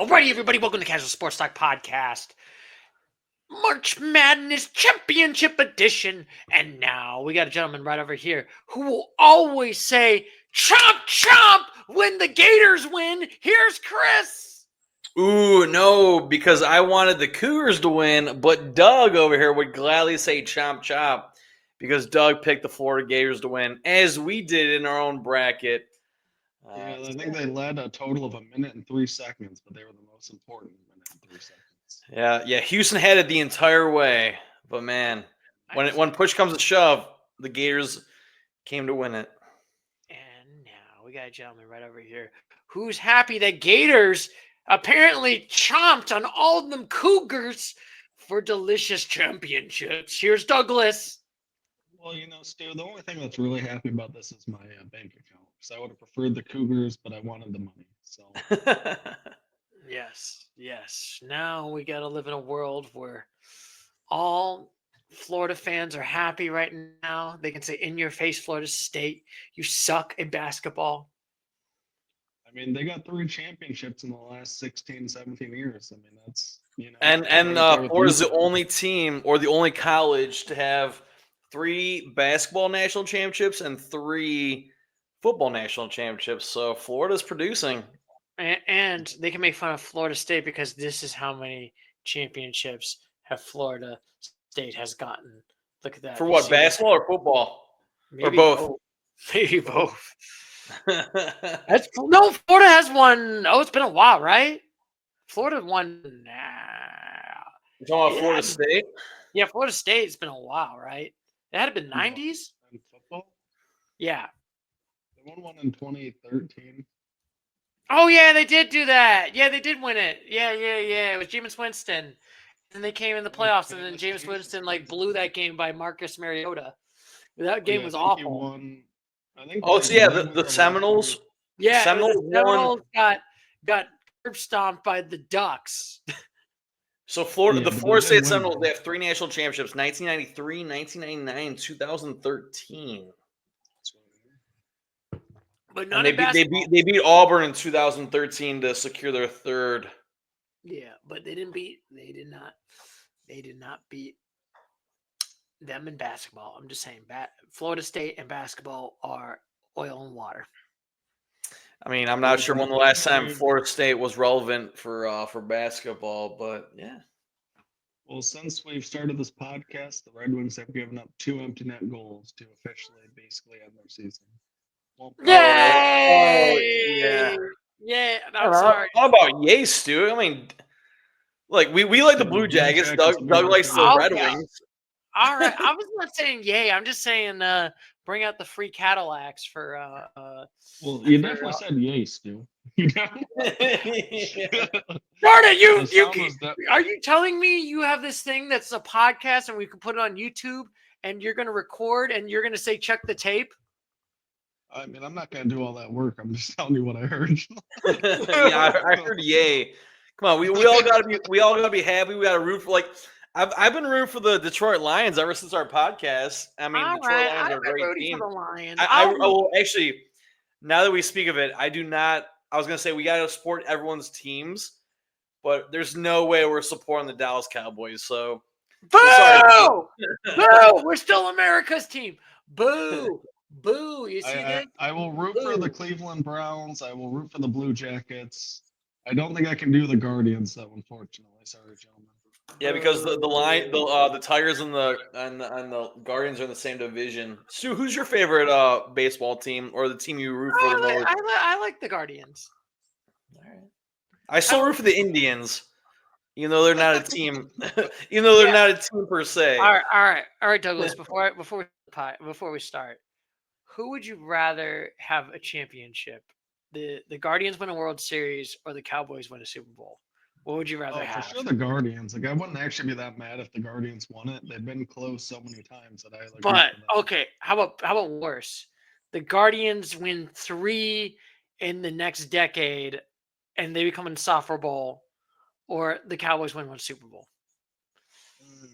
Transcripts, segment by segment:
Alrighty, everybody, welcome to Casual Sports Talk Podcast, March Madness Championship Edition. And now we got a gentleman right over here who will always say, "Chomp, chomp," when the Gators win. Here's Chris. Ooh, no, because I wanted the Cougars to win, but Doug over here would gladly say chomp chomp because Doug picked the Florida Gators to win, as we did in our own bracket. Yeah, I think they led a total of 1 minute and 3 seconds, but they were the most important 1 minute and 3 seconds. Yeah, Houston had it the entire way, but man, when push comes to shove, the Gators came to win it. And now we got a gentleman right over here who's happy that Gators apparently chomped on all of them Cougars for delicious championships. Here's Douglas. Well, Stu, the only thing that's really happy about this is my bank account. Because I would have preferred the Cougars, but I wanted the money. So Yes. Now we got to live in a world where all Florida fans are happy right now. They can say, "In your face, Florida State, you suck in basketball." I mean, they got 3 championships in the last 16, 17 years. I mean, that's And Florida's the only team or the only college to have 3 basketball national championships and 3 football national championships. So Florida's producing. And they can make fun of Florida State because this is how many championships have Florida State has gotten. Look at that. For what, basketball or football? Maybe or both? Maybe both. No, Florida has won. Oh, it's been a while, right? Florida won. You're talking about Florida State? Yeah, Florida State. It's been a while, right? It had been 90s. In football? Yeah. They won one in 2013. Oh yeah, they did do that. Yeah, they did win it. Yeah. It was Jameis Winston, and they came in the playoffs, and then Jameis Winston blew that game by Marcus Mariota. That game was awful. The Seminoles. Yeah, Seminoles got curb stomped by the Ducks. So Florida State Seminoles, they have 3 national championships: 1993, 1999, and 2013. But none of they beat Auburn in 2013 to secure their 3rd. Yeah, but they did not beat them in basketball. I'm just saying, Florida State and basketball are oil and water. I mean, I'm not sure when the last time Florida State was relevant for basketball, but yeah. Well, since we've started this podcast, the Red Wings have given up 2 empty net goals to officially basically end their season. Yay! Yeah. I'm sorry. How about yay, Stu? I mean, we like the Blue Jackets. Doug likes the Red Wings. All right. I was not saying yay. I'm just saying bring out the free Cadillacs for. Well, you definitely said yay, Stu. Darn it! Are you telling me you have this thing that's a podcast and we can put it on YouTube and you're going to record and you're going to say check the tape? I mean, I'm not going to do all that work. I'm just telling you what I heard. Yeah, I heard yay. Come on, we all gotta be happy. We gotta root for I've been rooting for the Detroit Lions ever since our podcast. I mean, Detroit Lions are a great team. For the Lions. Actually, now that we speak of it, I do not. I was gonna say we gotta support everyone's teams, but there's no way we're supporting the Dallas Cowboys. So, boo! Boo! We're still America's team. Boo! Boo! You see this? I will root for the Cleveland Browns. I will root for the Blue Jackets. I don't think I can do the Guardians, though. Unfortunately, sorry, gentlemen. Yeah, because the Tigers and the Guardians are in the same division. Stu, who's your favorite baseball team or the team you root for the most? I like the Guardians. All right. I still root for the Indians, even though they're not a team. Even though they're not a team per se. All right, Douglas. Before we start, who would you rather have a championship? The Guardians win a World Series or the Cowboys win a Super Bowl? What would you rather have? For sure, the Guardians. I wouldn't actually be that mad if the Guardians won it. They've been close so many times that I. But okay, how about worse? The Guardians win 3 in the next decade, and they become a Super Bowl, or the Cowboys win 1 Super Bowl.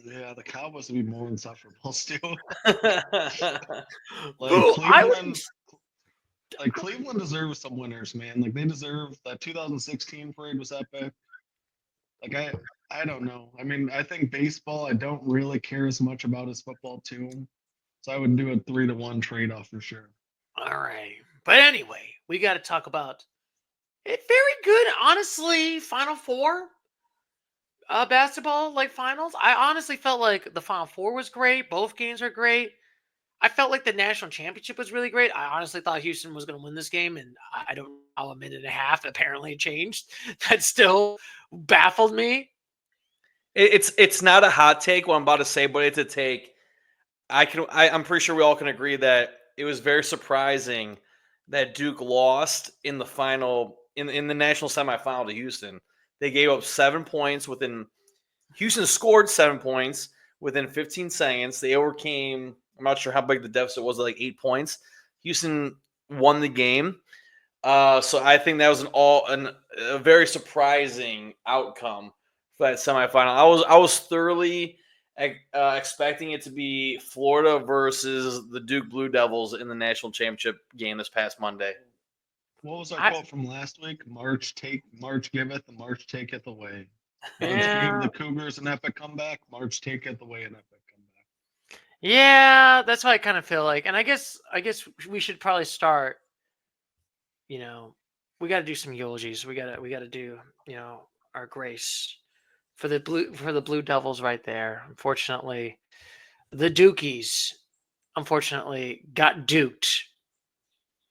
Yeah, the Cowboys would be more insufferable still. Like Cleveland deserves some winners, man. Like they deserve that 2016 parade was epic. Like I don't know. I mean, I think baseball I don't really care as much about as football too. So I would do a 3-1 trade off for sure. All right. But anyway, we got to talk about it. Very good, honestly. Final Four basketball, like finals. I honestly felt like the Final Four was great. Both games were great. I felt like the national championship was really great. I honestly thought Houston was going to win this game, and I don't know how a minute and a half apparently changed. That still baffled me. It's not a hot take what I'm about to say, but it's a take. I'm pretty sure we all can agree that it was very surprising that Duke lost in the final in the national semifinal to Houston. They gave up 7 points within. Houston scored 7 points within 15 seconds. They overcame. I'm not sure how big the deficit was, like 8 points. Houston won the game. So I think that was a very surprising outcome for that semifinal. I was thoroughly expecting it to be Florida versus the Duke Blue Devils in the national championship game this past Monday. What was our quote from last week? March giveth, and March taketh away. March gave the Cougars an epic comeback. March taketh away an epic comeback. Yeah, that's what I kind of feel like. And I guess we should probably start. We got to do some eulogies. We got to do, our grace for the Blue Devils right there. Unfortunately, the Dukies got duked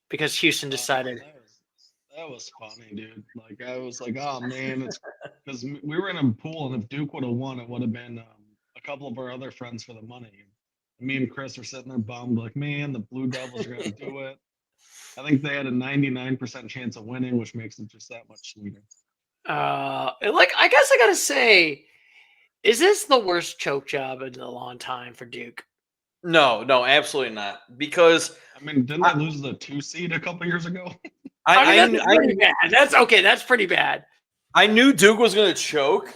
because Houston decided. That was funny, dude. Like I was like, oh man, it's because we were in a pool, and if Duke would have won, it would have been a couple of our other friends for the money. Me and Chris are sitting there bummed, like, man, the Blue Devils are gonna do it. I think they had a 99% chance of winning, which makes it just that much sweeter. I guess I gotta say, is this the worst choke job in a long time for Duke? No, absolutely not. Because I mean, didn't they lose the 2 seed a couple years ago? That's pretty bad. That's okay. That's pretty bad. I knew Duke was going to choke.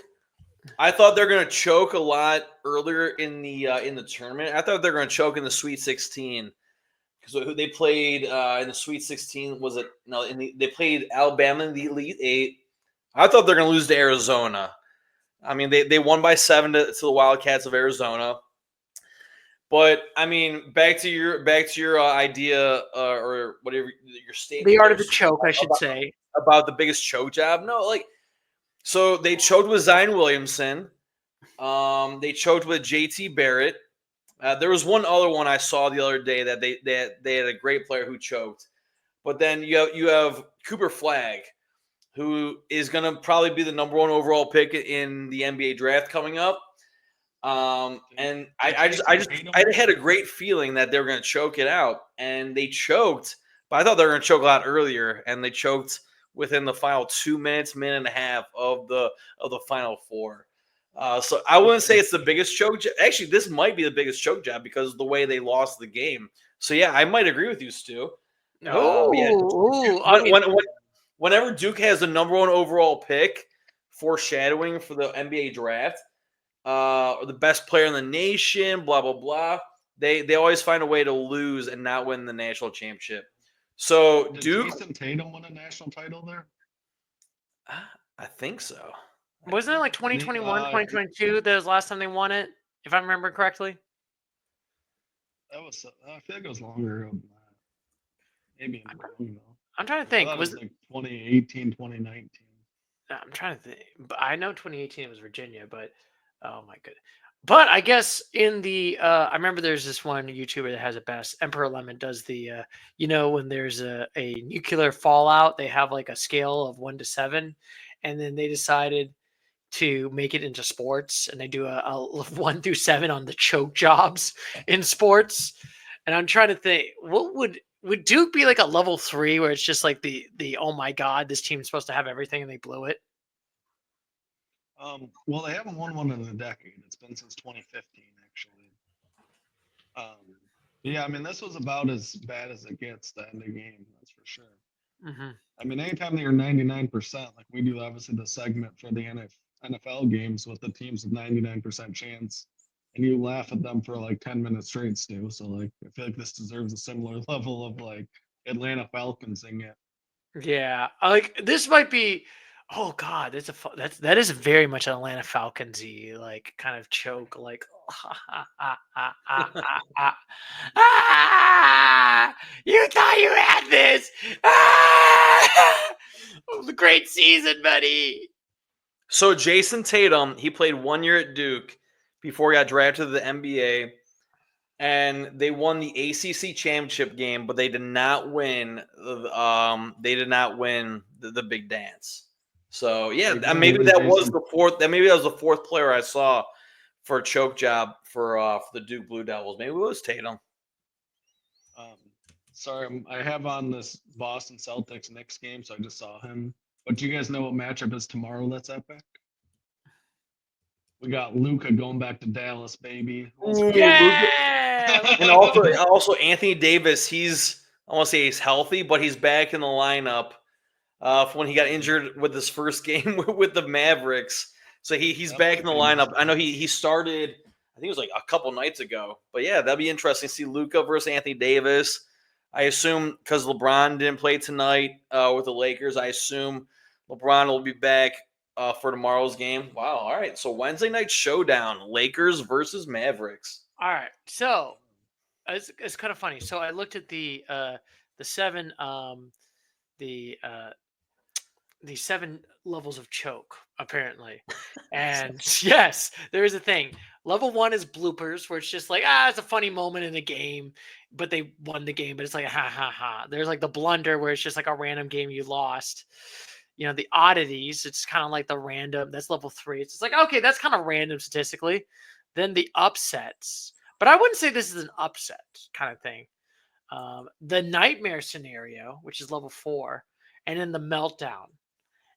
I thought they're going to choke a lot earlier in the tournament. I thought they were going to choke in the Sweet 16 because they played in the Sweet 16. Was it no? They played Alabama in the Elite Eight. I thought they're going to lose to Arizona. I mean, they won by 7 to the Wildcats of Arizona. But I mean, back to your idea or whatever your statement. The art of the choke, I should say, about the biggest choke job. No, so they choked with Zion Williamson. They choked with JT Barrett. There was one other one I saw the other day that they had a great player who choked. But then you have Cooper Flagg, who is going to probably be the number 1 overall pick in the NBA draft coming up. And I had a great feeling that they were going to choke it out, and they choked. But I thought they were going to choke a lot earlier, and they choked within the final 2 minutes, minute and a half of the Final Four. So I wouldn't say it's the biggest choke job. Actually, this might be the biggest choke job because of the way they lost the game. So yeah, I might agree with you, Stu. Whenever Duke has the number 1 overall pick, foreshadowing for the NBA draft, or the best player in the nation, blah blah blah, they always find a way to lose and not win the national championship. So Did Duke, Jason Tatum win a national title there? I think so. Wasn't it like 2021, 2022? That was the last time they won it, if I remember correctly. That was. I feel like it was longer. Maybe I'm trying to think. Was it like 2018, 2019? I'm trying to think. But I know 2018 it was Virginia, but oh my goodness. But I guess in the I remember there's this one YouTuber that has it best. Emperor Lemon does the when there's a nuclear fallout, they have like a scale of 1 to 7, and then they decided to make it into sports, and they do a 1 through 7 on the choke jobs in sports. And I'm trying to think, what would Duke be like a level 3 where it's just like the oh my god, this team's supposed to have everything and they blew it? Well, they haven't won one in a decade. It's been since 2015, actually. Yeah, I mean, this was about as bad as it gets to end the game. That's for sure. Mm-hmm. I mean, anytime they're 99%, like we do, obviously the segment for the NFL games with the teams with 99% chance, and you laugh at them for like 10 minutes straight, Stu. So like, I feel like this deserves a similar level of like Atlanta Falconsing it. Yeah, like this might be. Oh God, that is very much an Atlanta Falcons-y like kind of choke, like you thought you had this. The great season, buddy. So Jason Tatum, he played 1 year at Duke before he got drafted to the NBA, and they won the ACC championship game, but they did not win. They did not win the big dance. So yeah, maybe that was the fourth. That maybe that was the fourth player I saw for a choke job for the Duke Blue Devils. Maybe it was Tatum. Sorry, I have on this Boston Celtics Knicks game, so I just saw him. But do you guys know what matchup is tomorrow? That's epic. We got Luca going back to Dallas, baby. Yeah, And also Anthony Davis. I want to say he's healthy, but he's back in the lineup from when he got injured with his first game with the Mavericks. So he's back in the lineup. I know he started. I think it was like a couple nights ago. But yeah, that'd be interesting to see Luca versus Anthony Davis. I assume because LeBron didn't play tonight with the Lakers, I assume LeBron will be back for tomorrow's game. Wow. All right. So Wednesday night showdown: Lakers versus Mavericks. All right. So it's kind of funny. So I looked at the 7 the 7 levels of choke apparently, and yes, there is a thing. Level 1 is bloopers, where it's just like it's a funny moment in the game, but they won the game, but it's like ha ha ha. There's like the blunder, where it's just like a random game you lost. You know, the oddities, it's kind of like the random. That's level 3. It's just like, okay, that's kind of random statistically. Then the upsets, but I wouldn't say this is an upset kind of thing. The nightmare scenario, which is level 4, and then the meltdown,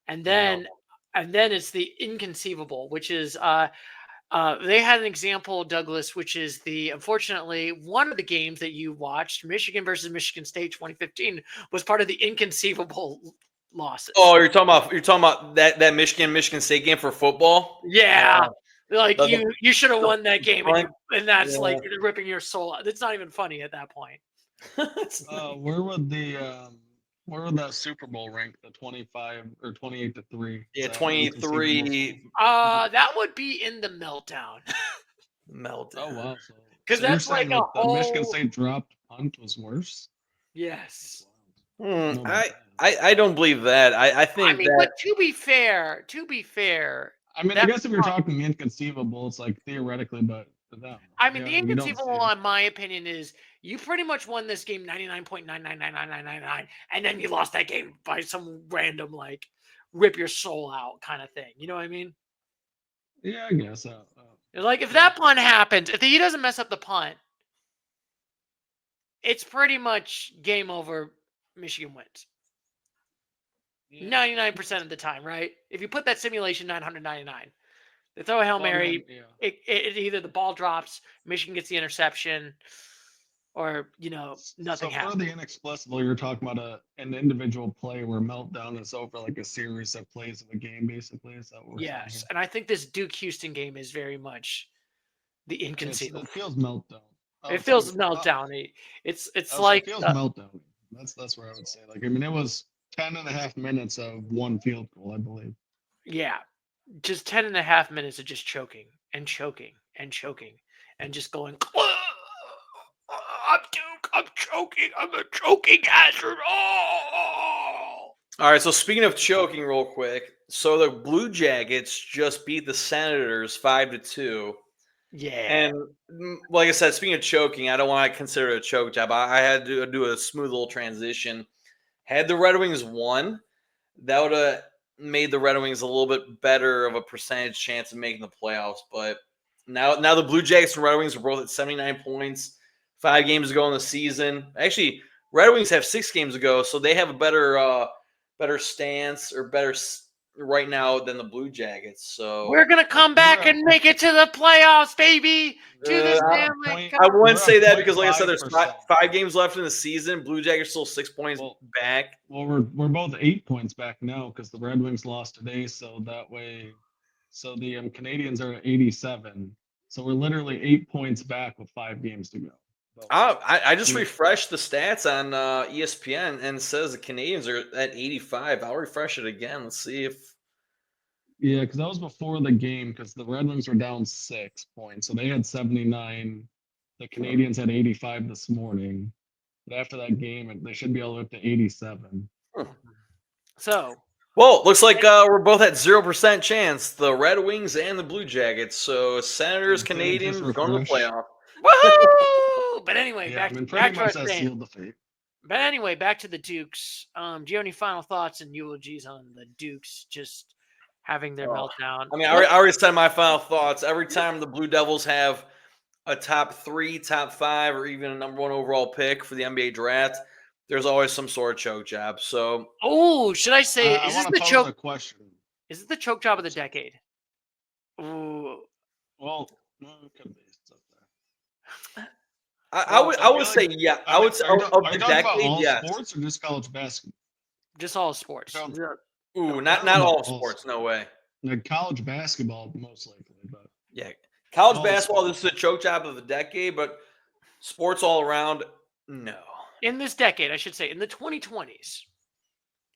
and then it's the inconceivable, which is they had an example, Douglas, which is unfortunately one of the games that you watched, Michigan versus Michigan State 2015, was part of the inconceivable losses. Oh, you're talking about that Michigan State game for football? Yeah. Like you should have won that game, and that's like ripping your soul out. It's not even funny at that point. Where would that Super Bowl rank? The 25 or 28-3? Yeah, 23. That would be in the meltdown. Meltdown. Oh wow! Because that's like a whole. The Michigan State dropped punt was worse. Yes. I don't believe that. I think. I mean, but to be fair. I mean, I guess if you're talking inconceivable, it's like theoretically, but for them. I mean, the inconceivable, in my opinion, is you pretty much won this game 99.9999999, and then you lost that game by some random like rip your soul out kind of thing. You know what I mean? Yeah, I guess. Like if that punt happens, if he doesn't mess up the punt, it's pretty much game over. Michigan wins. 99% of the time, right? If you put that simulation 999, they throw a Hail Mary, it either the ball drops, Michigan gets the interception, or nothing happens. So for the inexplicable, you're talking about an individual play where meltdown is over like a series of plays of a game, basically. Is that what we're saying here? And I think this Duke Houston game is very much the inconceivable. It feels meltdown. It feels meltdown-y. It's like it feels meltdown. That's where I would say. Like, I mean, it was 10.5 minutes of one field goal, I believe. Yeah, just 10.5 minutes of just choking and choking and choking and just going. I'm Duke. I'm choking. I'm a choking hazard. All right. So speaking of choking, real quick. So the Blue Jackets just beat the Senators 5-2. Yeah. And like I said, speaking of choking, I don't want to consider it a choke job. I had to do a smooth little transition. Had the Red Wings won, that would have made the Red Wings a little bit better of a percentage chance of making the playoffs. But now the Blue Jackets and Red Wings are both at 79 points, 5 games ago in the season. Actually, Red Wings have 6 games ago, so they have a better stance or better right now than the Blue Jackets. So we're gonna come back and make it to the playoffs, baby. I wouldn't say that because, like I said, there's 5 games left in the season. Blue Jackets still 6 points back. Well, we're both 8 points back now because the Red Wings lost today. So that way, the Canadians are at 87. So we're literally 8 points back with 5 games to go. But, I just refreshed the stats on ESPN and it says the Canadians are at 85. I'll refresh it again. Let's see if. yeah, because that was before the game because the Red Wings were down 6 points. So they had 79. The Canadians had 85 this morning. But after that game, they should be all the way up to 87. So, Well, looks like we're both at 0% chance. The Red Wings and the Blue Jackets. So Senators, Did it Canadians just going to the refresh? playoff. woohoo! But anyway, Yeah, I back mean, to pretty what I much was that saying. sealed the fate. But anyway, back to the Dukes. Do you have any final thoughts and eulogies on the Dukes just having their meltdown? I mean, I already said my final thoughts. Every time the Blue Devils have a top 3, top 5, or even a number 1 overall pick for the NBA draft, there's always some sort of choke job. So, Oh, should I say? I Is this want the to pose choke? a question. Is it the choke job of the decade? Ooh. Well, it could be. It's up there. I would say yeah. I would say Are you of talking the about decade, all yes. sports or just college basketball? Just all sports. Ooh, not all sports. No way. Like college basketball, most likely, but Yeah, college All basketball. sports. This is a choke job of the decade, but sports all around, no, In this decade, I should say, in the 2020s,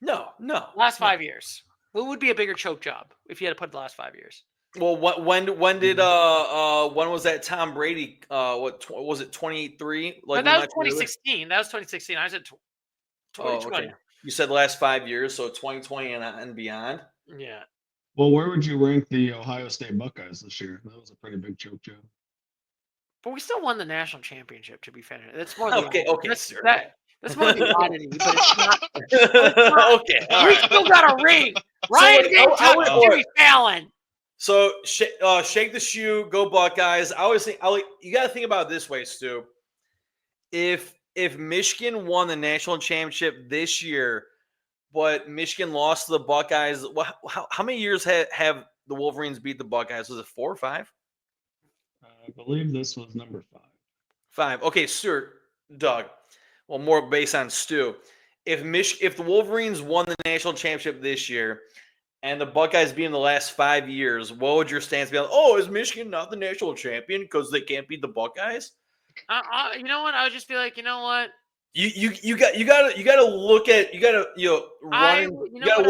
no. last 5 years, what would be a bigger choke job if you had to put the last 5 years? Well, when did when was that Tom Brady? Was it 23? But that was 2016. That was 2016. I said 2020. Okay. You said last 5 years, so 2020 and beyond. Yeah. Well, where would you rank the Ohio State Buckeyes this year? That was a pretty big choke job. But we still won the national championship, to be fair. That's more Okay, the sir. that's more the oddity, but it's not. Okay, all We right. still got a ring. Ryan Day took Jimmy Fallon. So shake the shoe, go Buckeyes. I always think you got to think about it this way, Stu. If Michigan won the national championship this year, but Michigan lost to the Buckeyes, how many years have the Wolverines beat the Buckeyes? Was it 4 or 5? I believe this was number 5. 5. Okay, Stuart, Doug. Well, more based on Stu. If the Wolverines won the national championship this year, and the Buckeyes beat in the last 5 years, what would your stance be like? Oh, is Michigan not the national champion because they can't beat the Buckeyes? You know what? I would just be like, you know what? You gotta look at you gotta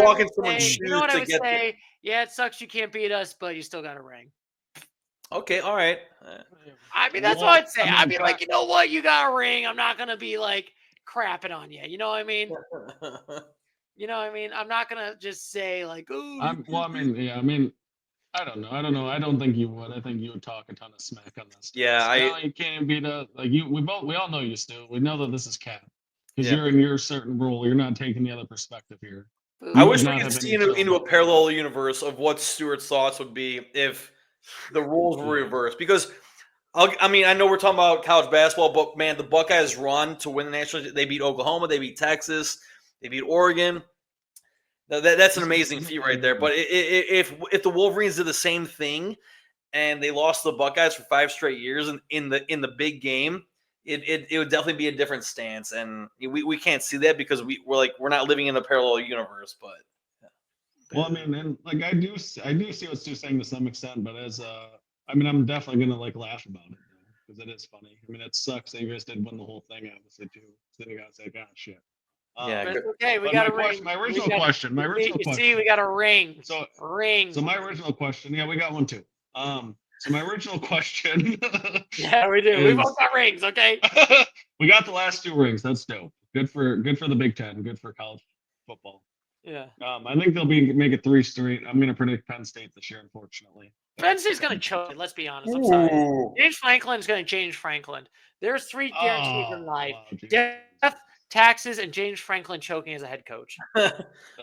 walk in someone's shoes You know what I to would get say? Yeah, it sucks you can't beat us, but you still got a ring. Okay, all right. I mean, that's what I'd say. I'd be like, you know what? You got a ring. I'm not gonna be like crapping on you. You know what I mean? You know what I mean? I'm not gonna just say like, oh. I don't know. I don't think you would. I think you would talk a ton of smack on this. Yeah, you can't beat us. Like you, we all know you, Stu. We know that this is cap because Yeah. you're in your certain role. You're not taking the other perspective here. I You wish would we not could have see any into a parallel universe of what Stuart's thoughts would be if the rules were reversed. Because I know we're talking about college basketball, but man, the Buckeyes run to win the national. They beat Oklahoma, they beat Texas, they beat Oregon. That's an amazing feat right there. But if the Wolverines did the same thing and they lost the Buckeyes for 5 straight years in the big game, it would definitely be a different stance. And we can't see that because we're not living in a parallel universe. But well, I mean, and like I do see what Stu's saying to some extent, but I'm definitely gonna like laugh about it because it is funny. I mean, it sucks that you guys did win the whole thing, obviously too. So then you gotta say, God, shit. Yeah, But it's okay. We but got a ring. My original question. See, we got a ring. So ring. So my original question, yeah, we got one too. So my original question. Yeah, we do. We both got rings. Okay. We got the last 2 rings. That's dope. Good for the Big Ten. Good for college football. Yeah. I think they'll make it 3 straight. I'm gonna predict Penn State this year, unfortunately. Penn State's gonna choke it. Let's be honest. I'm sorry. James Franklin's gonna change Franklin. There's 3 guarantees in life: death, taxes, and James Franklin choking as a head coach.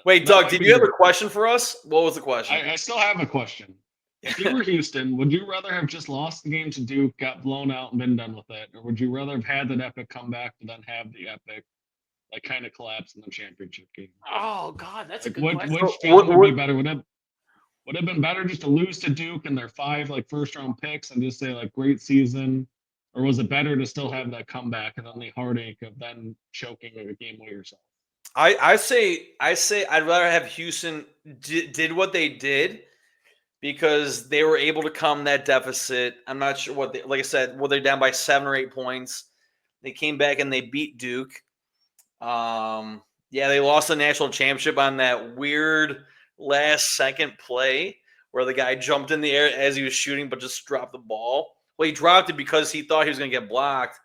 Wait, Doug, did you have a question for us? What was the question? I still have a question. If you were Houston, would you rather have just lost the game to Duke, got blown out, and been done with it, or would you rather have had that epic comeback to then have the epic, like, kind of collapse in the championship game? Oh God, that's a good question. question. Which feeling would be better? Would it have been better just to lose to Duke and their 5 like first-round picks and just say like great season, or was it better to still have that comeback and then the heartache of then choking a game away yourself? I say I'd rather have Houston did what they did because they were able to come that deficit. I'm not sure like I said, were they down by 7 or 8 points? They came back and they beat Duke. They lost the national championship on that weird last second play where the guy jumped in the air as he was shooting, but just dropped the ball. Well, he dropped it because he thought he was going to get blocked.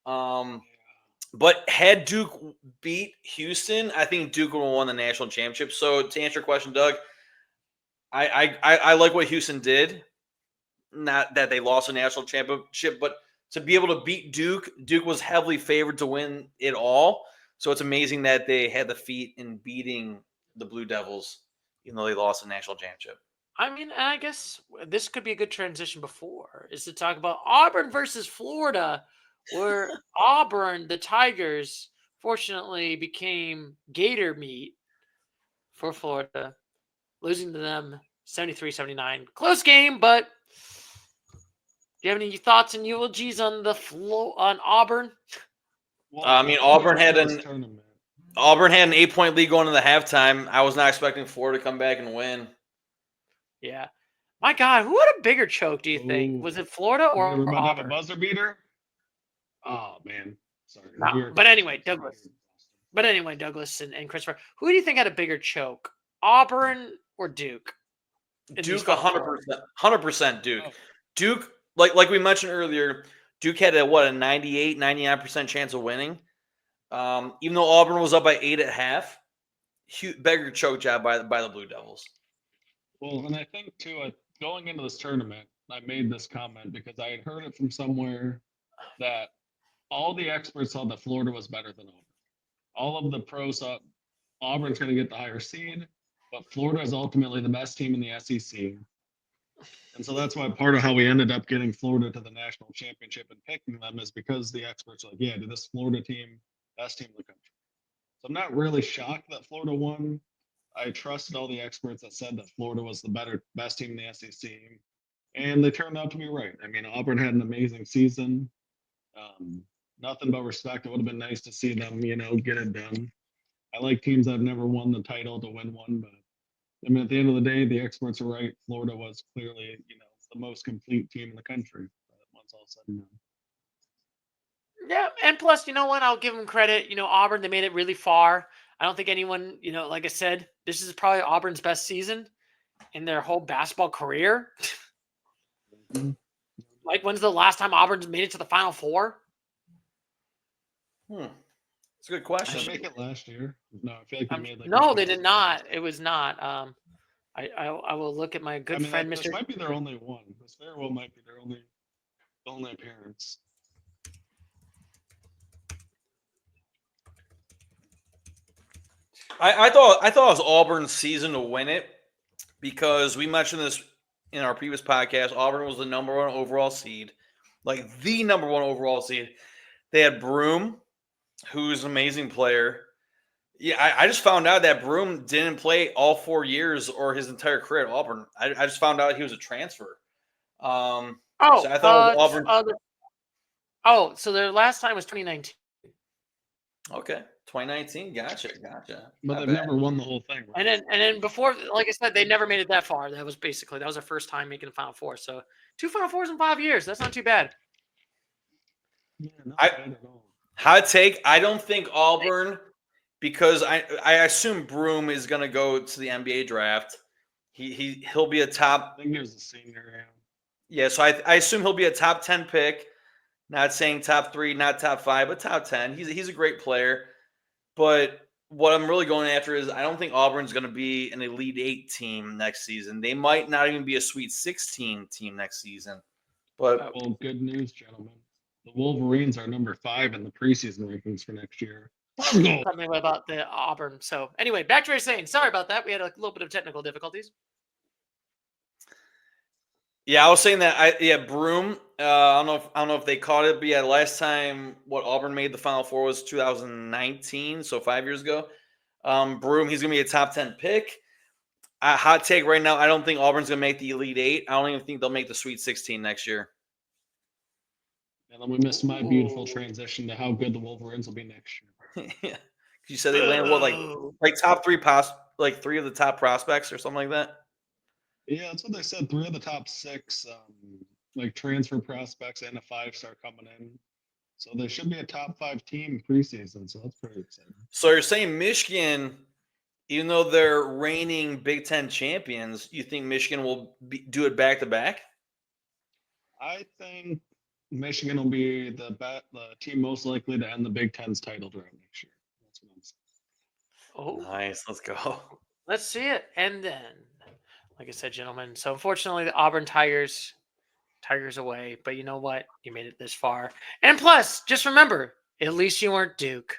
But had Duke beat Houston, I think Duke would have won the national championship. So to answer your question, Doug, I like what Houston did. Not that they lost a national championship, but to be able to beat Duke, Duke was heavily favored to win it all. So it's amazing that they had the feat in beating the Blue Devils, even though they lost the national championship. I mean, I guess this could be a good transition is to talk about Auburn versus Florida, where Auburn, the Tigers, fortunately became gator meat for Florida, losing to them 73-79. Close game, but do you have any thoughts and eulogies on on Auburn? Well, Auburn had an 8-point lead going into the halftime. I was not expecting Florida to come back and win. Yeah. My God, who had a bigger choke, do you think? Was it Florida or We're about to have a Auburn? buzzer beater? Oh, man. Sorry. No, but anyway, Douglas and Christopher, who do you think had a bigger choke, Auburn or Duke? Duke, 100%. 100% Duke. Duke, like we mentioned earlier, Duke had a 98, 99% chance of winning. Even though Auburn was up by 8 at half, bigger choke job by the Blue Devils. Well, and I think, too, going into this tournament, I made this comment because I had heard it from somewhere that all the experts thought that Florida was better than Auburn. All of the pros thought Auburn's going to get the higher seed, but Florida is ultimately the best team in the SEC. And so that's why part of how we ended up getting Florida to the national championship and picking them is because the experts are like, yeah, this Florida team, best team in the country. So I'm not really shocked that Florida won. I trusted all the experts that said that Florida was the best team in the SEC, and they turned out to be right. I mean, Auburn had an amazing season. Nothing but respect. It would have been nice to see them, get it done. I like teams that have never won the title to win one, but I mean, at the end of the day, the experts are right. Florida was clearly, the most complete team in the country once all said and done. Yeah, and plus, you know what? I'll give them credit. Auburn, they made it really far. I don't think anyone, like I said, this is probably Auburn's best season in their whole basketball career. Like, when's the last time Auburn's made it to the Final Four? It's a good question. Did they make it last year? No, I feel like they made no, they did not. It was not. I will look at my good friend, Mr. This might be their only one. This very well might be their only appearance. I thought it was Auburn's season to win it because we mentioned this in our previous podcast. Auburn was the number one overall seed, like the number one overall seed. They had Broom, who's an amazing player. Yeah, I just found out that Broom didn't play all 4 years or his entire career at Auburn. I just found out he was a transfer. So I thought Auburn. So their last time was 2019. Okay, 2019. Gotcha. But they've never won the whole thing. Right? And then before, like I said, they never made it that far. That was their first time making the Final Four. So 2 Final Fours in 5 years. That's not too bad. Yeah, not bad at all. Hot take. I don't think Auburn, because I assume Broom is going to go to the NBA draft. He'll be a top. I think he was a senior. Yeah, so I assume he'll be a top 10 pick. Not saying top 3, not top 5, but top 10. He's a great player. But what I'm really going after is I don't think Auburn's going to be an Elite 8 team next season. They might not even be a Sweet 16 team next season. But well, good news, gentlemen. The Wolverines are number 5 in the preseason rankings for next year. Something about the Auburn. So anyway, back to what you're saying. Sorry about that. We had a little bit of technical difficulties. Yeah, I was saying that. Broom. I don't know if they caught it, but yeah, last time what Auburn made the Final Four was 2019, so 5 years ago. Broom, he's gonna be a top 10 pick. Hot take right now. I don't think Auburn's gonna make the Elite 8. I don't even think they'll make the Sweet 16 next year. And then we missed my beautiful transition to how good the Wolverines will be next year. Yeah, you said they landed like top 3 like 3 of the top prospects or something like that. Yeah, that's what they said. 3 of the top 6 like transfer prospects and a 5-star coming in. So they should be a top 5 team preseason. So that's pretty exciting. So you're saying Michigan, even though they're reigning Big Ten champions, you think Michigan will do it back to back? I think Michigan will be the team most likely to end the Big Ten's title drought next year. That's what I'm saying. Oh, Nice. Let's go. let's see it. And then, like I said, gentlemen, so unfortunately the Auburn Tigers away, but you know what? You made it this far. And plus, just remember, at least you weren't Duke.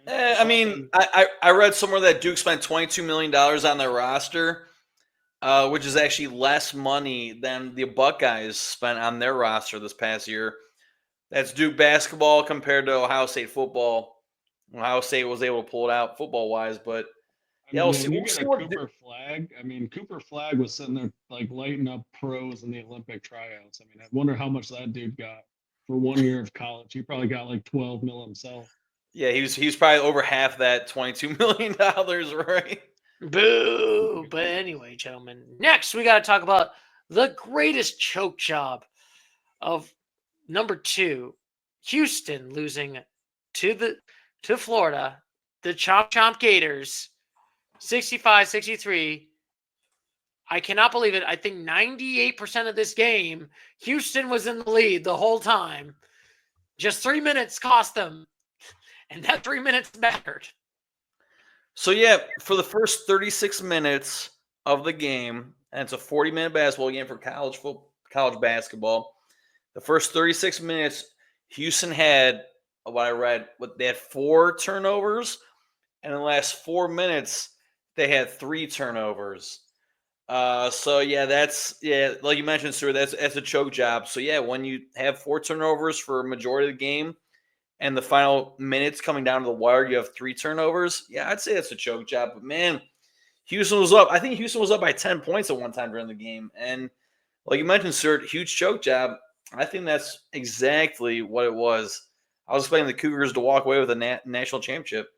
I mean, I read somewhere that Duke spent $22 million on their roster, which is actually less money than the Buckeyes spent on their roster this past year. That's Duke basketball compared to Ohio State football. Ohio State was able to pull it out football-wise, but I mean, when you get a Cooper Flag, Cooper Flag was sitting there like lighting up pros in the Olympic tryouts. I mean, I wonder how much that dude got for 1 year of college. He probably got like 12 mil himself. Yeah, he was probably over half that $22 million, right? Boo! But anyway, gentlemen, next we got to talk about the greatest choke job of number 2, Houston losing to Florida, the Chomp Chomp Gators, 65-63. I cannot believe it. I think 98% of this game, Houston was in the lead the whole time. Just 3 minutes cost them, and that 3 minutes mattered. So, yeah, for the first 36 minutes of the game, and it's a 40-minute basketball game for college basketball, the first 36 minutes, Houston had, what I read, they had 4 turnovers, and in the last 4 minutes, they had 3 turnovers. So like you mentioned, Stuart, that's a choke job. So yeah, when you have 4 turnovers for a majority of the game, and the final minutes coming down to the wire, you have 3 turnovers. Yeah, I'd say that's a choke job. But man, Houston was up. I think Houston was up by 10 points at one time during the game, and like you mentioned, Stuart, huge choke job. I think that's exactly what it was. I was expecting the Cougars to walk away with a national championship.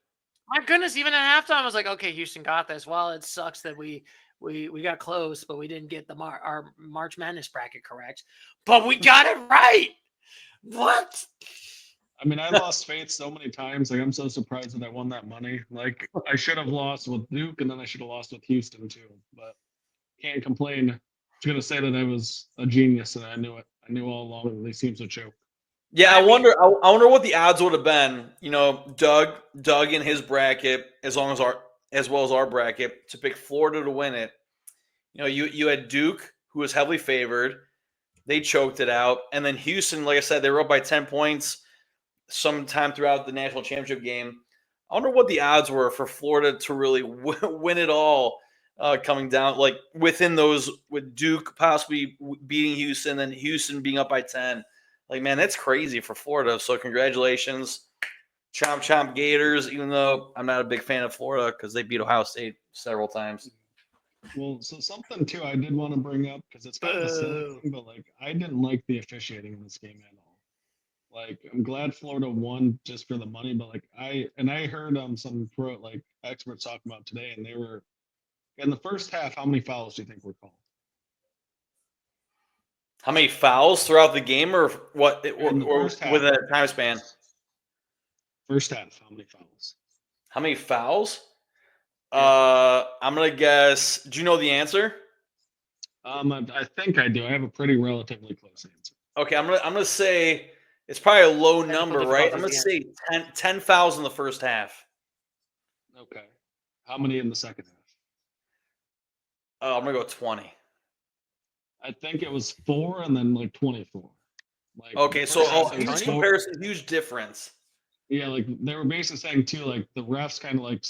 My goodness, even at halftime, I was like, okay, Houston got this. Well, it sucks that we got close, but we didn't get our March Madness bracket correct. But we got it right. What? I mean, I lost faith so many times. Like, I'm so surprised that I won that money. Like, I should have lost with Duke, and then I should have lost with Houston too. But can't complain. I was gonna say that I was a genius, and I knew it. I knew all along that these teams would choke. Yeah, I wonder what the odds would have been. You know, Doug in his bracket, as well as our bracket, to pick Florida to win it. You know, you had Duke, who was heavily favored. They choked it out, and then Houston, like I said, they were up by 10 points sometime throughout the national championship game. I wonder what the odds were for Florida to really win it all, coming down like within those, with Duke possibly beating Houston, and Houston being up by 10. Like, man, that's crazy for Florida. So congratulations, Chomp Chomp Gators, even though I'm not a big fan of Florida because they beat Ohio State several times. Well, so something too I did want to bring up, because it's kind of a silly thing, but like I didn't like the officiating in this game at all. Like, I'm glad Florida won just for the money, but like I heard some pro experts talking about today, and they were in the first half. How many fouls do you think were called? How many fouls throughout the game, or what? Or half, with a time span? First half, how many fouls? How many fouls? Yeah. I'm gonna guess. Do you know the answer? I think I do. I have a pretty relatively close answer. Okay, I'm gonna say it's probably a low number, right? I'm gonna say 10 fouls in the first half. Okay. How many in the second half? I'm gonna go 20. I think it was 4 and then like 24. Like, okay, so huge comparison, huge difference. Yeah, like they were basically saying too, like the refs kind of like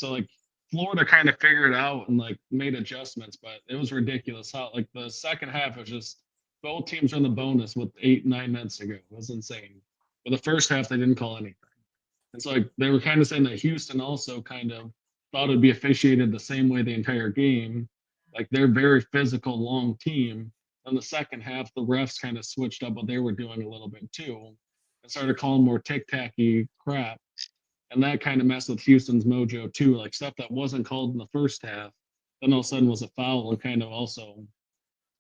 Florida kind of figured it out and like made adjustments, but it was ridiculous how like the second half was just both teams were in the bonus with 8-9 minutes to go. It was insane. But the first half they didn't call anything. And so like they were kind of saying that Houston also kind of thought it'd be officiated the same way the entire game. Like they're a very physical, long team. In the second half, the refs kind of switched up what they were doing a little bit too, and started calling more tic-tacky crap. And that kind of messed with Houston's mojo too, like stuff that wasn't called in the first half, then all of a sudden was a foul, and kind of also,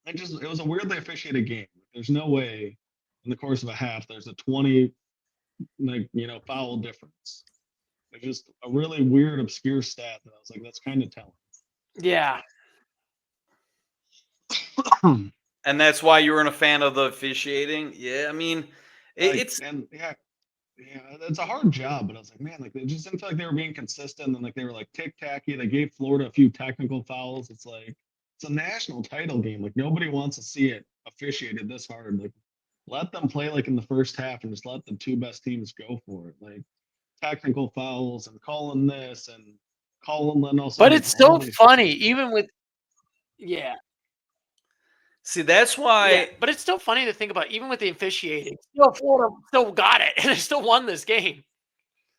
it was a weirdly officiated game. There's no way in the course of a half, there's a 20 foul difference. It's just a really weird, obscure stat that I was like, that's kind of telling. Yeah. And that's why you weren't a fan of the officiating? Yeah, I mean, it's it's a hard job, but I was like, man, like it just didn't feel like they were being consistent, and like they were like tic-tacky. They gave Florida a few technical fouls. It's like it's a national title game. Like nobody wants to see it officiated this hard. Like let them play like in the first half and just let the two best teams go for it. Like technical fouls and calling this and calling then also. But it's so funny, even with see, that's why but it's still funny to think about, even with the officiating. Still, Florida still got it, and they still won this game.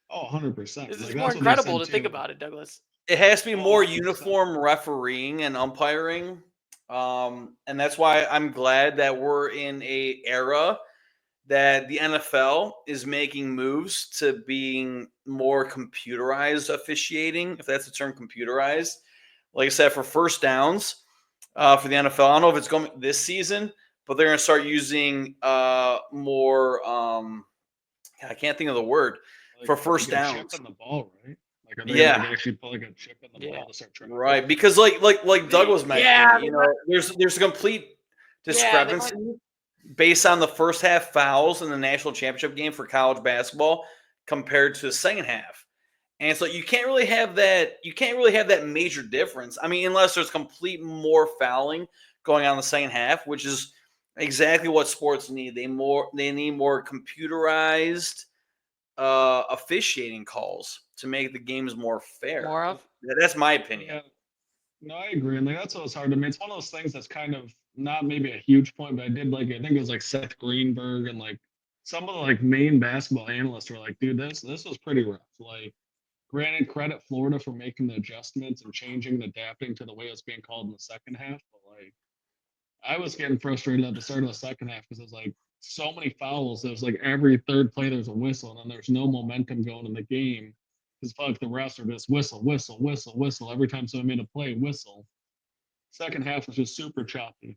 Oh, 100%. This is Like, more that's what they incredible said, to think too. about it, Douglas. it has to be more 100%. uniform refereeing and umpiring. And that's why I'm glad that we're in a era that the NFL is making moves to being more computerized officiating, if that's the term, computerized. Like I said, for first downs for the NFL, I don't know if it's going this season, but they're going to start using more. I can't think of the word Like, for first like a downs. chip in the ball, right? Like, are they Yeah. like actually put like a chip in the ball to start trying? Right, because like Doug was mentioning, they there's a complete they discrepancy based on the first half fouls in the national championship game for college basketball compared to the second half. And so you can't really have that. You can't really have that major difference. I mean, unless there's complete more fouling going on in the second half, which is exactly what sports need. They need more computerized officiating calls to make the games more fair. more of. That's my opinion. Yeah. No, I agree. And like that's what's hard to me. It's one of those things that's kind of not maybe a huge point, but I think it was like Seth Greenberg and like some of the like main basketball analysts were like, dude, this was pretty rough. Like, granted, credit Florida for making the adjustments and changing and adapting to the way it was being called in the second half. But like I was getting frustrated at the start of the second half because it was like so many fouls. It was like every third play there's a whistle, and then there's no momentum going in the game because fuck the refs are just whistle, whistle, whistle, whistle every time someone made a play, whistle. Second half was just super choppy.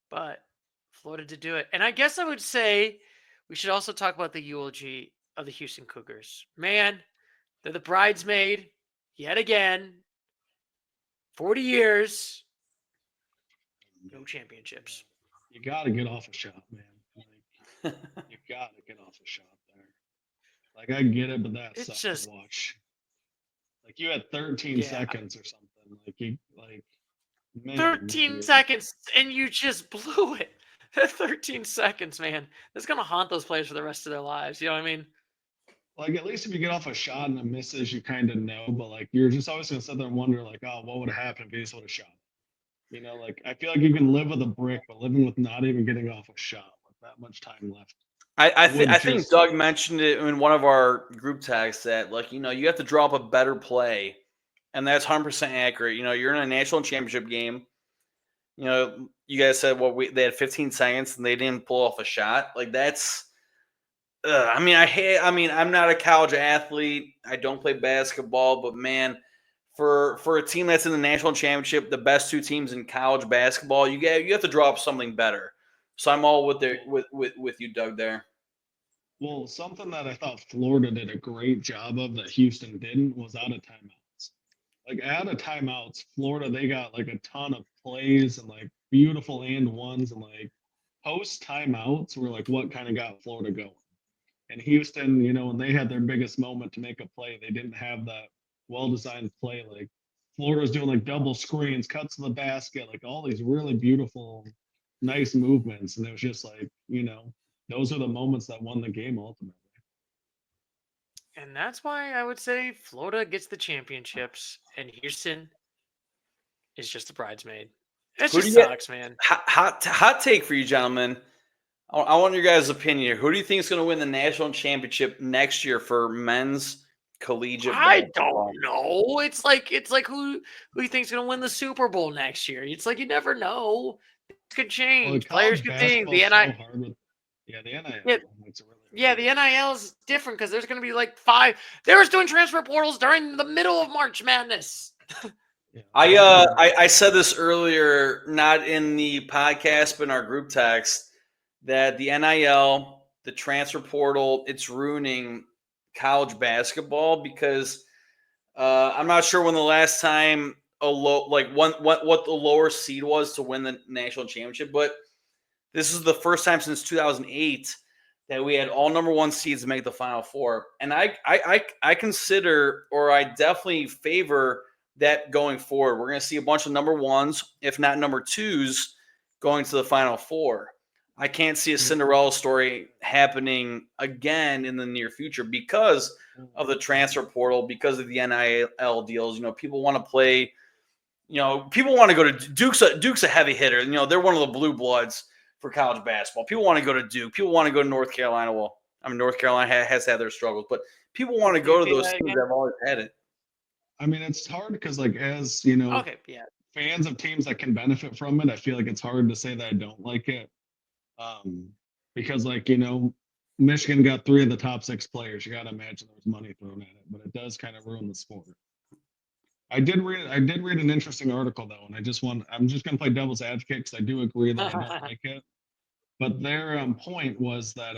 But Florida did do it. And I guess I would say we should also talk about the eulogy of the Houston Cougars. Man, they're the bridesmaid yet again. 40 years, no championships. You got to get off a shot, man. Like, you got to get off a shot there. Like I get it, but that It's sucks just to watch. Like you had 13 seconds or something. Man, 13 seconds and you just blew it. 13 seconds, man. That's going to haunt those players for the rest of their lives. You know what I mean? Like at least if you get off a shot and it misses, you kind of know. But like you're just always gonna sit there and wonder, like, oh, what would have happened if he just would have shot? You know, like I feel like you can live with a brick, but living with not even getting off a shot with that much time left. I think Doug mentioned it in one of our group texts that like you have to draw up a better play, and that's 100% accurate. You're in a national championship game. You guys said they had 15 seconds and they didn't pull off a shot. Like that's. I mean, I'm not a college athlete. I don't play basketball, but man, for a team that's in the national championship, the best two teams in college basketball, you have to draw up something better. So I'm all with you, Doug. There. Well, something that I thought Florida did a great job of that Houston didn't was out of timeouts. Like out of timeouts, Florida they got like a ton of plays and like beautiful and ones and like post timeouts were like what kind of got Florida going. And Houston, when they had their biggest moment to make a play, they didn't have that well-designed play. Like Florida was doing like double screens, cuts to the basket, like all these really beautiful, nice movements. And it was just like, those are the moments that won the game ultimately. And that's why I would say Florida gets the championships and Houston is just a bridesmaid. That just sucks, man. Hot take for you, gentlemen. I want your guys' opinion here. Who do you think is going to win the national championship next year for men's collegiate basketball? I don't know. It's like who you think's going to win the Super Bowl next year? It's like you never know. It could change. Well, Players could think. The NIL. The NIL is different because there's going to be like 5. They were doing transfer portals during the middle of March Madness. Yeah. I said this earlier, not in the podcast, but in our group text, that the NIL, the transfer portal, it's ruining college basketball because I'm not sure when the last time what the lower seed was to win the national championship, but this is the first time since 2008 that we had all number one seeds make the Final Four, and I consider, or I definitely favor that going forward. We're going to see a bunch of number ones, if not number twos, going to the Final Four. I can't see a Cinderella story happening again in the near future because of the transfer portal, because of the NIL deals. You know, people want to play. You know, people want to go to Duke's. Duke's a heavy hitter. You know, they're one of the blue bloods for college basketball. People want to go to Duke. People want to go to North Carolina. Well, I mean, North Carolina has had their struggles, but people want to go to those teams that have always had it. I mean, it's hard because, like, as you know, Okay, yeah. fans of teams that can benefit from it, I feel like it's hard to say that I don't like it. Because, like, you know, Michigan got 3 of the top 6 players. You got to imagine there's money thrown at it, but it does kind of ruin the sport. I did read an interesting article though, and I'm just going to play devil's advocate because I do agree that I don't like it. But their point was that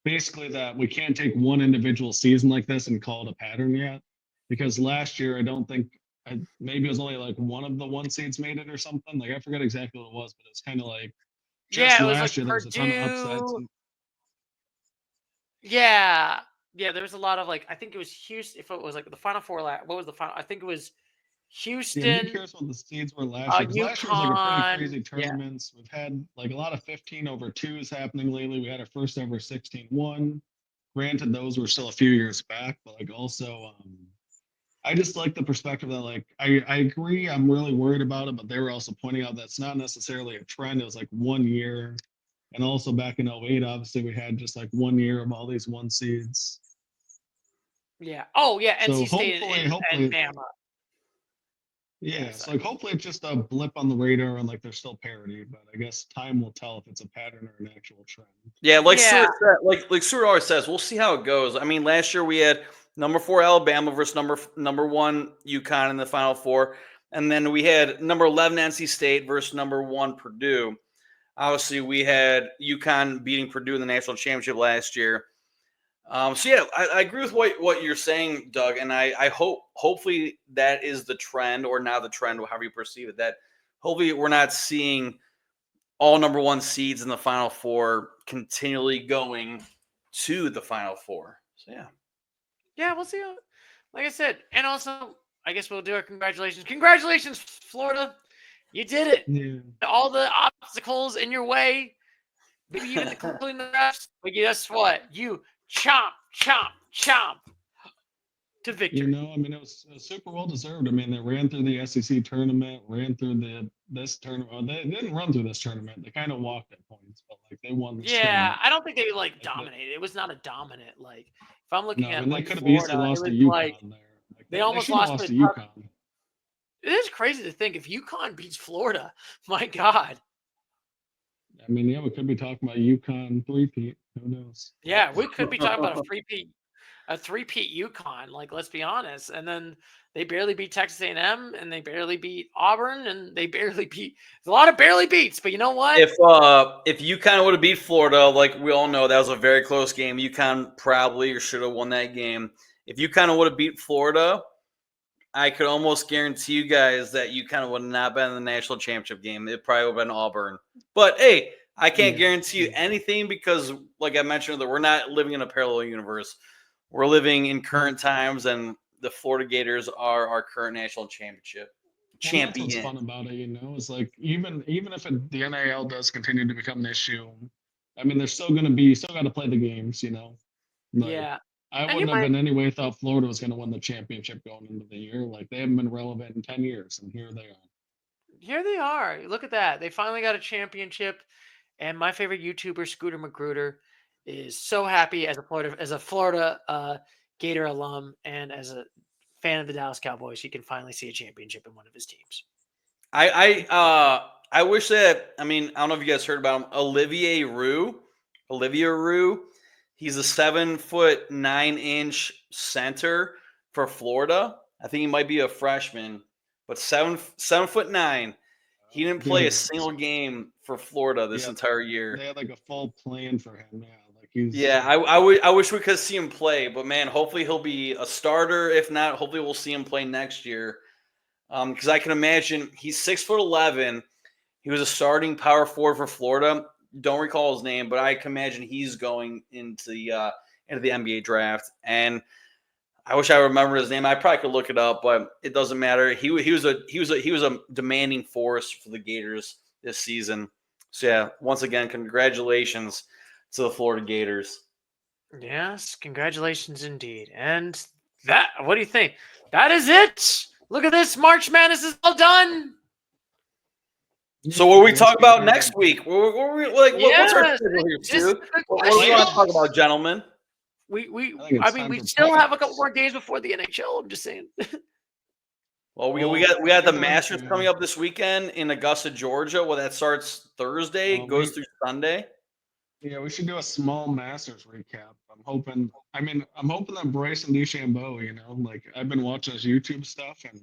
basically that we can't take one individual season like this and call it a pattern yet, because last year I don't think maybe it was only like one of the one seeds made it or something. Like I forget exactly what it was, but it's kind of like just Yeah, it was like last year there was a ton of upsets. Purdue. Yeah. Yeah, there was a lot of like I think it was Houston. If it was like the Final Four, what was the final? I think it was Yeah, I'm Houston, curious what the seeds were last year, because last year was like a pretty UConn. crazy Yeah, tournaments. We've had like a lot of 15 over 2s happening lately. We had our first ever 16-1. Granted, those were still a few years back, but like also, I just like the perspective that like I agree. I'm really worried about it, but they were also pointing out that's not necessarily a trend. It was like 1 year, and also back in '08, obviously we had just like 1 year of all these one seeds. yeah. Oh yeah, So NC State and hopefully, Bama. Yeah, yeah. So sorry. like hopefully it's just a blip on the radar and like there's still parity, but I guess time will tell if it's a pattern or an actual trend. Yeah, like Yeah, Stewart said, like Stewart always says, we'll see how it goes. I mean, last year we had number 4 Alabama versus number 1 UConn in the Final Four, and then we had number 11 NC State versus number 1 Purdue. Obviously, we had UConn beating Purdue in the national championship last year. So yeah, I agree with what you're saying, Doug, and I hopefully that is the trend, or now the trend, however you perceive it. That hopefully we're not seeing all number 1 seeds in the Final Four continually going to the Final Four. So yeah. yeah. We'll see. Like I said, and also I guess we'll do our congratulations. Congratulations, Florida! You did it. Yeah. All the obstacles in your way, maybe even including the refs. But guess what? You chomp, chomp, chomp to You victory. know, I mean, it was super well deserved. I mean, they ran through the SEC tournament, ran through this tournament. Well, they didn't run through this tournament. They kind of walked at points, but like they won this Yeah, tournament. I don't think they like Like dominated. It was not a dominant. Like if I'm no, looking I at mean they like could have easily Florida, it lost to was like UConn there. Like they they almost should have lost lost to to a tough. UConn. It is crazy to think if UConn beats Florida, my God. I mean, yeah, we could be talking about UConn three-peat. Who knows? Yeah, we could be talking about a three-peat UConn. Like, let's be honest. And then they barely beat Texas A&M, and they barely beat Auburn, and they barely beat. There's a lot of barely beats, but you know what? If UConn would have beat Florida, like we all know, that was a very close game. UConn probably or should have won that game. If UConn would have beat Florida, I could almost guarantee you guys that UConn would not been in the national championship game. It probably would have been Auburn. But hey, I can't Yeah. guarantee you anything because, like I mentioned, that we're not living in a parallel universe. We're living in current times, and the Florida Gators are our current national championship Well, and that's what's champion. fun about it, you know. It's like even if the NIL does continue to become an issue, I mean, they're still going to be still got to play the games, you know. Like Yeah. I And you wouldn't have might. in any way thought Florida was going to win the championship going into the year. Like they haven't been relevant in 10 years, and here they are. Here they are. Look at that. They finally got a championship. And my favorite YouTuber, Scooter Magruder, is so happy as a Florida Gator alum and as a fan of the Dallas Cowboys, he can finally see a championship in one of his teams. I wish that, I mean, I don't know if you guys heard about him, Olivia Rue. He's a 7'9" center for Florida. I think he might be a freshman, but 7'9". He didn't play a single game for Florida this entire year. They had like a full plan for him. Yeah, like he's. Yeah, I wish we could see him play, but man, hopefully he'll be a starter. If not, hopefully we'll see him play next year. Because I can imagine he's 6'11". He was a starting power forward for Florida. Don't recall his name, but I can imagine he's going into the NBA draft. And I wish I remembered his name. I probably could look it up, but it doesn't matter. He was a demanding force for the Gators this season. So yeah, once again, congratulations to the Florida Gators. Yes, congratulations indeed. And what do you think? That is it. Look at this. March Madness is all done. So what we talk about next week? What's our schedule here, Stu? What do you want to talk about, gentlemen? We still have a couple more days before the NHL. I'm just saying. Well, we got the Masters coming up this weekend in Augusta, Georgia. Well, that starts Thursday, goes through Sunday. Yeah, we should do a small Masters recap. I'm hoping that Bryson DeChambeau, like I've been watching his YouTube stuff and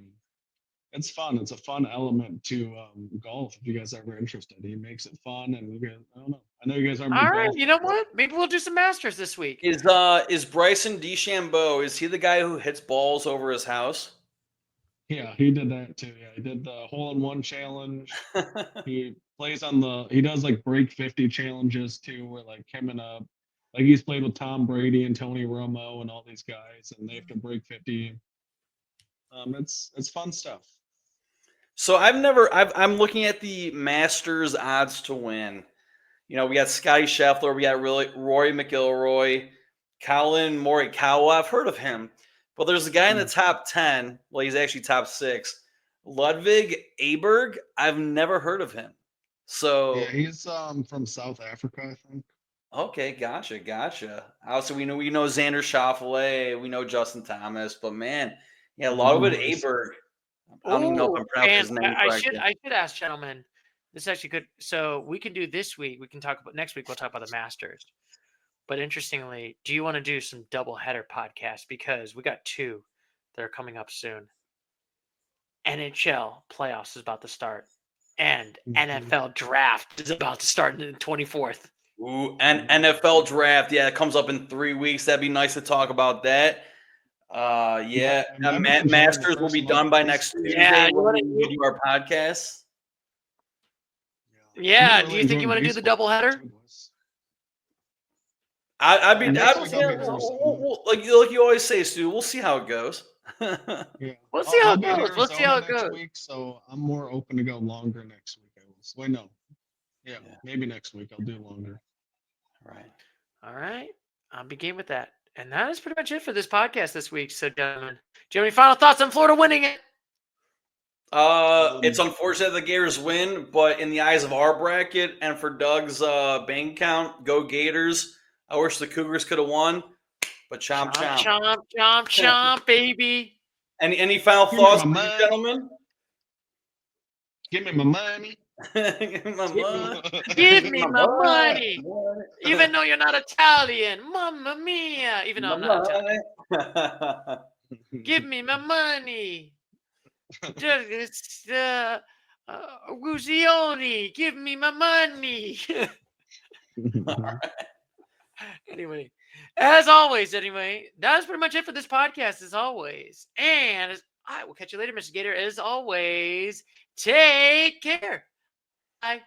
it's fun. It's a fun element to golf if you guys are ever interested. He makes it fun and I don't know. I know you guys aren't. All right, you know what? Maybe we'll do some Masters this week. Is Bryson DeChambeau, is he the guy who hits balls over his house? Yeah, he did that too. Yeah, he did the hole-in-one challenge. He does like break 50 challenges too, where like him and like he's played with Tom Brady and Tony Romo and all these guys, and they have to break 50. It's fun stuff. So I'm looking at the Masters odds to win. We got Scotty Scheffler, we got Rory McIlroy, Colin Morikawa. I've heard of him. But there's a guy in the top 10. Well, he's actually top 6. Ludwig Aberg. I've never heard of him. So yeah, he's from South Africa, I think. Okay, gotcha. Also, we know Xander Schauffele, we know Justin Thomas, but man, yeah, Ludwig Aberg. I don't even know if I'm pronouncing his name correctly. I should ask, gentlemen. This actually could. So we can do this week. We can talk about next week. We'll talk about the Masters. But interestingly, do you want to do some double header podcasts? Because we got 2 that are coming up soon. NHL playoffs is about to start, and NFL draft is about to start on the 24th. Ooh, and NFL draft, yeah, it comes up in 3 weeks. That'd be nice to talk about that. Masters will be done by next Tuesday. Yeah, when we do our podcast. Yeah, do you think you want to do the double header? I'd be like you always say, Stu. We'll see how it goes. Yeah. We'll see how it goes. We'll see how it goes. Week, so I'm more open to go longer next week. Wait, no. Yeah, maybe next week I'll do longer. All right. I'll begin with that. And that is pretty much it for this podcast this week. So, gentlemen, do you have any final thoughts on Florida winning it? It's unfortunate the Gators win, but in the eyes of our bracket and for Doug's bank account, go Gators. I wish the Cougars could have won, but chomp, baby. Any final thoughts, gentlemen? Give me my money. Give me my money. Even though you're not Italian. Mamma mia. Even though I'm not Italian. Give me my money. Guzioni, give me my money. Anyway, as always, that's pretty much it for this podcast, as always. And I will catch you later, Mr. Gator. As always, take care. Bye.